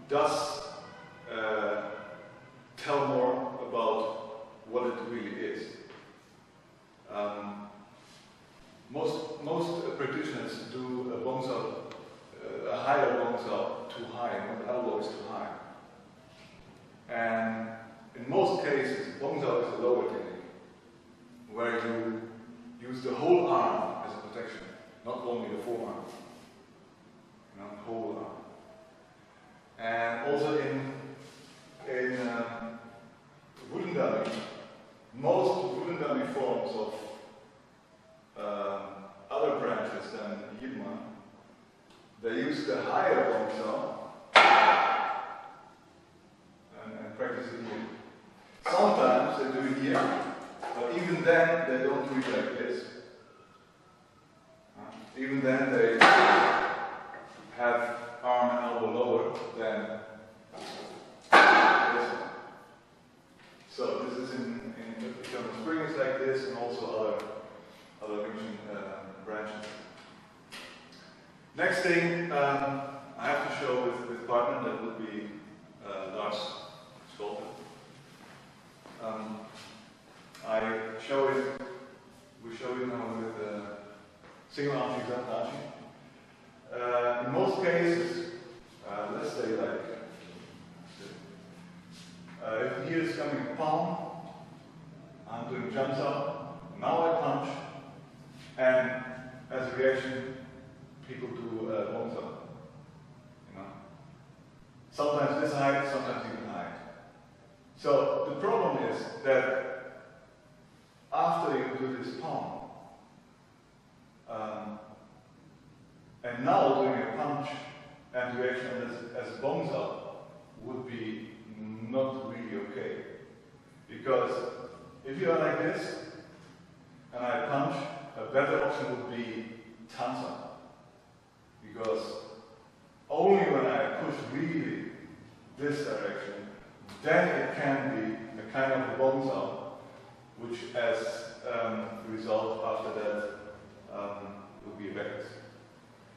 does tell more about what it really is. Most practitioners do a Bong Sao, a higher Bong Sao too high, and the elbow is too high. And in most cases, Bong Sao is a lower technique, where you use the whole arm as a protection, not only the forearm, whole arm. And also in wooden dummy, most wooden dummy forms of other branches than Zimmermann, they use the higher Bong Sao and practice it here. Sometimes they do it here, but even then they don't do it like this. Even then they have arm and elbow lower than this one. So this is in spring is like this, and also other WingTczun branches. Next thing I have to show with partner, that would be Lars Scholten. We show it now with single arm zigzag. In most cases, let's say like if here is coming palm, I'm doing Chun Sao, now I punch, and as a reaction, people do Bong Sao. Sometimes this height, sometimes even height. So the problem is that after you do this palm, and now doing a punch and reaction as Bong Sao would be not really okay. Because if you are like this, and I punch, a better option would be Chun Sao. Because only when I push really this direction, then it can be a kind of a Bong Sao, which as a result after that will be effective.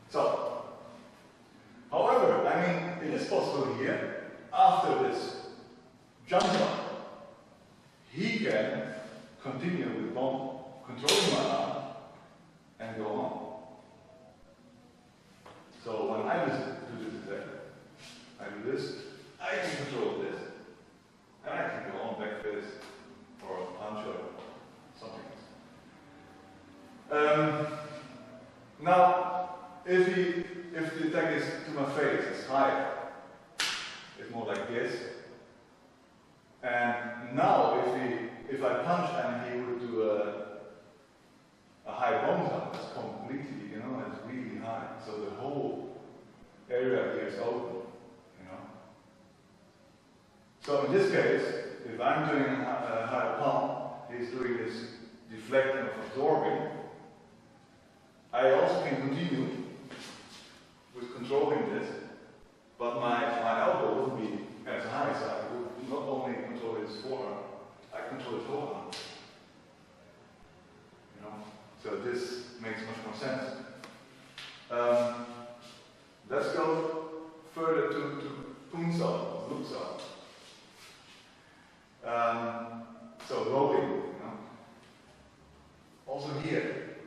So, however, I mean, it is possible here, after this Chun Sao, he can continue with controlling my arm and go on. So when I do this exactly, I do this, I can control this, and I can go on back fist or punch or something else. Now, if the attack is to my face, it's higher. It's more like this. And now, if I punch and he would do a high Bong Sao, it's completely, it's really high. So the whole area here is open, So in this case, if I'm doing a higher palm, he's doing this deflecting of absorbing. I also can continue with controlling this, but my elbow would be as high, so I would not only control his forearm, I control his whole arm. So this makes much more sense. Let's go further to Poon Sao, Loop Sao. So loading, Also here,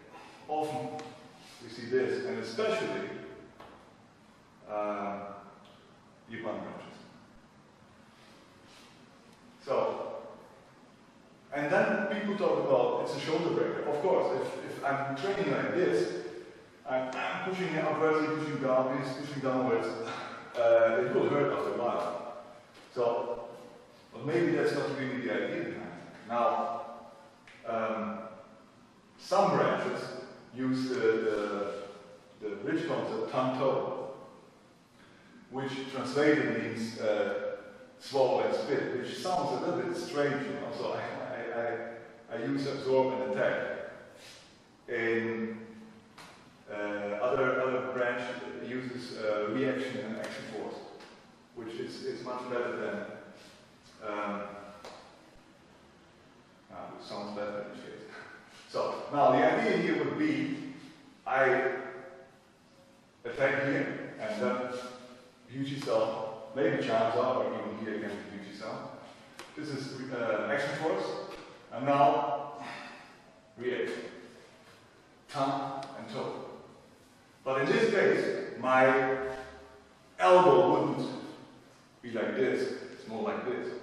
often we see this, and especially Yippan branches. So, and then people talk about it's a shoulder breaker. Of course, if I'm training like this, I'm pushing upwards, pushing downwards, pushing downwards, it will hurt after a while. So, but maybe that's not really the idea behind it. Now, some branches use the bridge concept tongue-toe, which translated means swallow and spit, which sounds a little bit strange, So I use absorb and attack. In other branch uses reaction and action force, which is much better than. It sounds better in this case. So now the idea here would be I attack here and then use yourself, maybe charms out, or even here again the Bong Sao. This is action force, and now react. Tongue and toe. But in this case, my elbow wouldn't be like this, it's more like this.